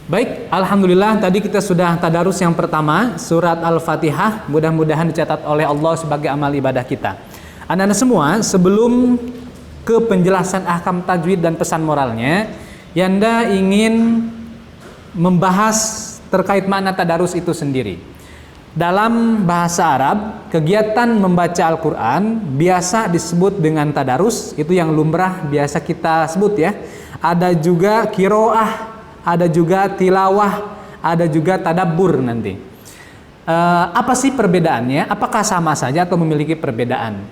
Baik, alhamdulillah tadi kita sudah tadarus yang pertama, surat Al-Fatihah. Mudah-mudahan dicatat oleh Allah sebagai amal ibadah kita. Anak-anak semua, sebelum ke penjelasan ahkam tajwid dan pesan moralnya, Yanda ingin membahas terkait makna tadarus itu sendiri. Dalam bahasa Arab, kegiatan membaca Al-Quran biasa disebut dengan tadarus. Itu yang lumrah biasa kita sebut ya. Ada juga qiraah, ada juga tilawah, ada juga tadabbur nanti. Apa sih perbedaannya? Apakah sama saja atau memiliki perbedaan?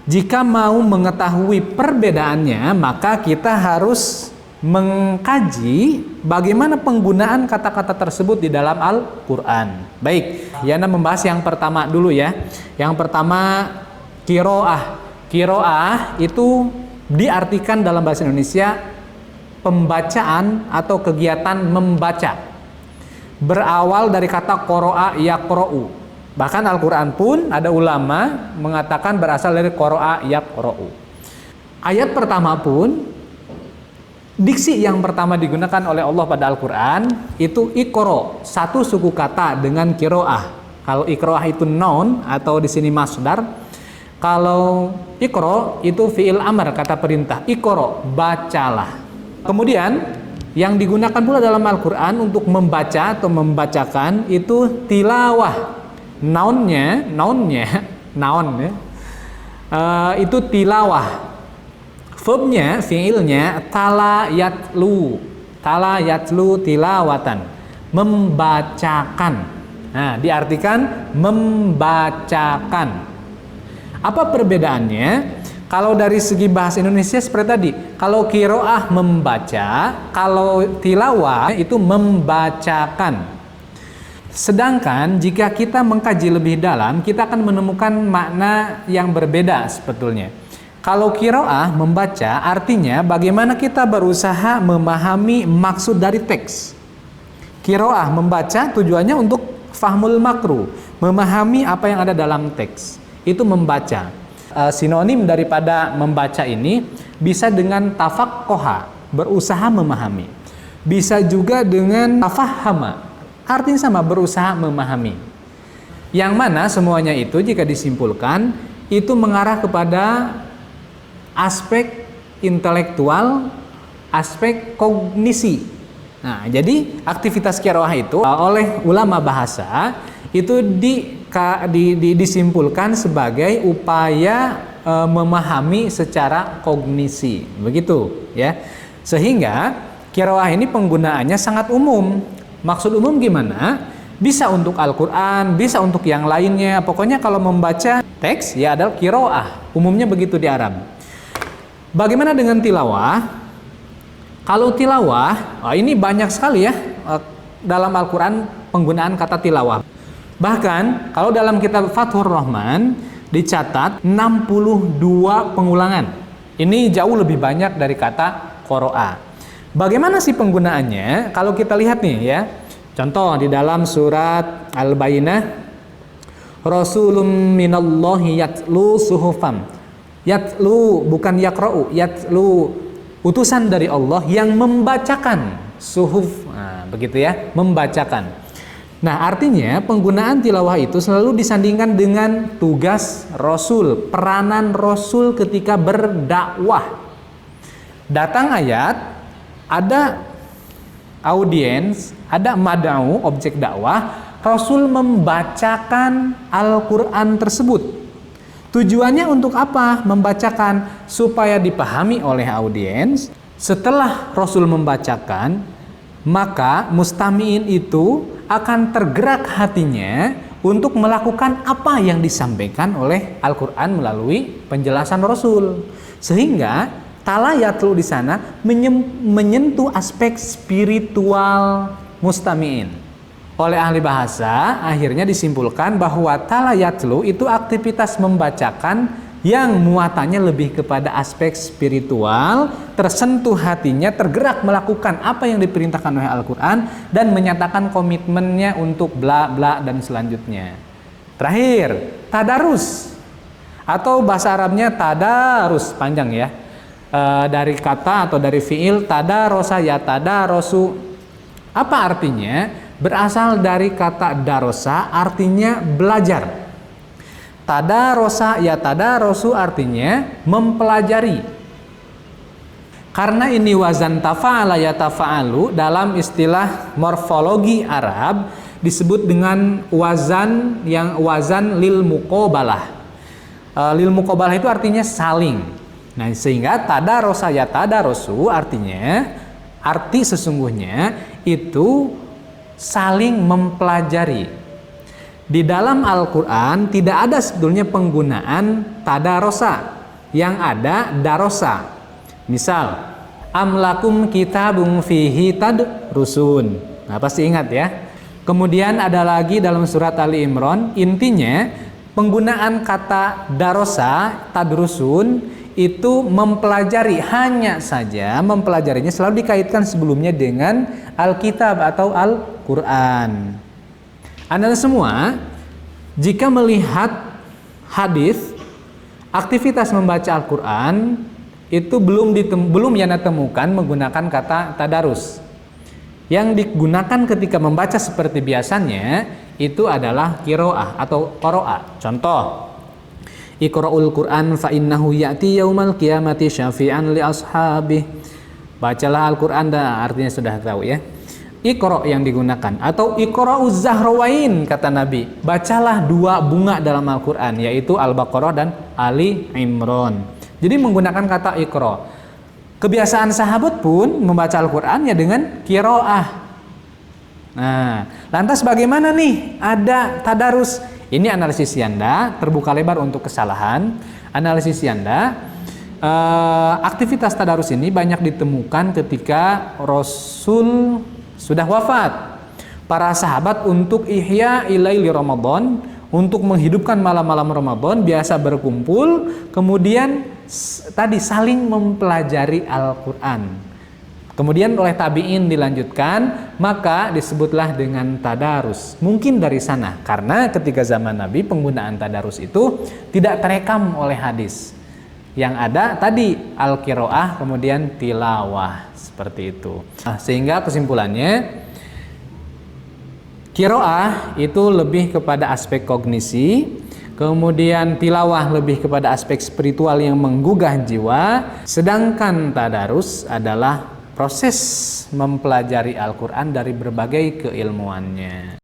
Jika mau mengetahui perbedaannya, maka kita harus mengkaji bagaimana penggunaan kata-kata tersebut di dalam Al-Quran. Baik, Yana membahas yang pertama dulu ya. Yang pertama, qiraah. Qiraah itu diartikan dalam bahasa Indonesia pembacaan atau kegiatan membaca, berawal dari kata qara'a yaqra'u. Bahkan Al-Quran pun ada ulama mengatakan berasal dari qara'a yaqra'u. Ayat pertama pun, diksi yang pertama digunakan oleh Allah pada Al-Quran itu iqra, satu suku kata dengan qiraah. Kalau iqra itu noun atau di sini masdar. Kalau iqra itu fi'il amr, kata perintah. Iqra, bacalah. Kemudian yang digunakan pula dalam Al-Quran untuk membaca atau membacakan itu tilawah. Noun ya, itu tilawah. Verbnya, fiilnya tala yatlu tilawatan, membacakan. Nah, diartikan membacakan. Apa perbedaannya? Kalau dari segi bahasa Indonesia seperti tadi, kalau qiraah membaca, kalau tilawah itu membacakan. Sedangkan jika kita mengkaji lebih dalam, kita akan menemukan makna yang berbeda sebetulnya. Kalau qiraah membaca artinya bagaimana kita berusaha memahami maksud dari teks. Qiraah membaca tujuannya untuk fahmul makru, memahami apa yang ada dalam teks. Itu membaca. Sinonim daripada membaca ini bisa dengan tafaqqaha, berusaha memahami. Bisa juga dengan tafahhama, artinya sama, berusaha memahami. Yang mana semuanya itu jika disimpulkan itu mengarah kepada aspek intelektual, aspek kognisi. Nah, jadi aktivitas qiraah itu oleh ulama bahasa itu disimpulkan sebagai upaya memahami secara kognisi, begitu ya. Sehingga qiraah ini penggunaannya sangat umum. Maksud umum gimana? Bisa untuk Al-Quran, bisa untuk yang lainnya. Pokoknya kalau membaca teks ya adalah qiraah. Umumnya begitu di Arab. Bagaimana dengan tilawah? Kalau tilawah, ini banyak sekali ya dalam Al-Quran penggunaan kata tilawah. Bahkan kalau dalam kitab Fathur Rahman dicatat 62 pengulangan. Ini jauh lebih banyak dari kata qara'a. Bagaimana sih penggunaannya? Kalau kita lihat nih ya. Contoh di dalam surat Al-Bayyinah, Rasulun minallahi yatlu suhufam. Yatlu bukan yaqra'u, yatlu, utusan dari Allah yang membacakan suhuf. Nah, begitu ya, membacakan. Nah, artinya penggunaan tilawah itu selalu disandingkan dengan tugas Rasul, peranan Rasul ketika berdakwah. Datang ayat, ada audiens, ada mad'u, objek dakwah, Rasul membacakan Al-Quran tersebut. Tujuannya untuk apa? Membacakan supaya dipahami oleh audiens. Setelah Rasul membacakan, maka mustami'in itu akan tergerak hatinya untuk melakukan apa yang disampaikan oleh Al-Quran melalui penjelasan Rasul. Sehingga talayatlu di sana menyentuh aspek spiritual mustami'in. Oleh ahli bahasa akhirnya disimpulkan bahwa talayatlu itu aktivitas membacakan yang muatannya lebih kepada aspek spiritual, tersentuh hatinya, tergerak melakukan apa yang diperintahkan oleh Al-Quran dan menyatakan komitmennya untuk bla bla dan selanjutnya. Terakhir, tadarus atau bahasa Arabnya tadarus, panjang ya, dari kata atau dari fiil tadarosa ya tadarosu, Apa artinya? Berasal dari kata darosa, artinya belajar. Tadarosa ya tadarosu artinya mempelajari. Karena ini wazan tafa'ala ya tafa'alu dalam istilah morfologi Arab disebut dengan wazan yang wazan lil muqabalah. Lil muqabalah itu artinya saling. Nah, sehingga tadarosa ya tadarosu artinya arti sesungguhnya itu saling mempelajari. Di dalam Al-Quran tidak ada sebetulnya penggunaan tadarosa, yang ada darosa. Misal, amlakum kitabun fihi tadrusun. Nah, pasti ingat ya. Kemudian ada lagi dalam surat Ali Imran, intinya penggunaan kata darosa, tadrusun itu mempelajari, hanya saja mempelajarinya selalu dikaitkan sebelumnya dengan Alkitab atau Al-Quran. Anda semua, jika melihat hadis, aktivitas membaca Al-Quran itu belum yana temukan menggunakan kata tadarus. Yang digunakan ketika membaca seperti biasanya itu adalah kiroah atau qoro'ah. Contoh, Iqra'ul Qur'an fa innahu ya'ti yaumal qiyamati syafi'an li ashabih. Bacalah Al-Quran, artinya sudah tahu ya. Iqra' yang digunakan atau Iqra'uz Zahrawain kata Nabi. Bacalah 2 bunga dalam Al-Quran, yaitu Al-Baqarah dan Ali Imran. Jadi menggunakan kata Iqra'. Kebiasaan sahabat pun membaca Al-Quran ya dengan qiraah. Nah, lantas bagaimana nih? Ada tadarus. Ini analisis Yanda, terbuka lebar untuk kesalahan. Analisis Yanda, aktivitas tadarus ini banyak ditemukan ketika Rasul sudah wafat. Para sahabat untuk ihya ilaili Ramadan, untuk menghidupkan malam-malam Ramadan biasa berkumpul, kemudian tadi saling mempelajari Al-Quran. Kemudian oleh tabi'in dilanjutkan, maka disebutlah dengan tadarus. Mungkin dari sana, karena ketika zaman Nabi penggunaan tadarus itu tidak terekam oleh hadis. Yang ada tadi al-qiraah kemudian tilawah, seperti itu. Nah, sehingga kesimpulannya qiraah itu lebih kepada aspek kognisi, kemudian tilawah lebih kepada aspek spiritual yang menggugah jiwa, sedangkan tadarus adalah proses mempelajari Al-Quran dari berbagai keilmuannya.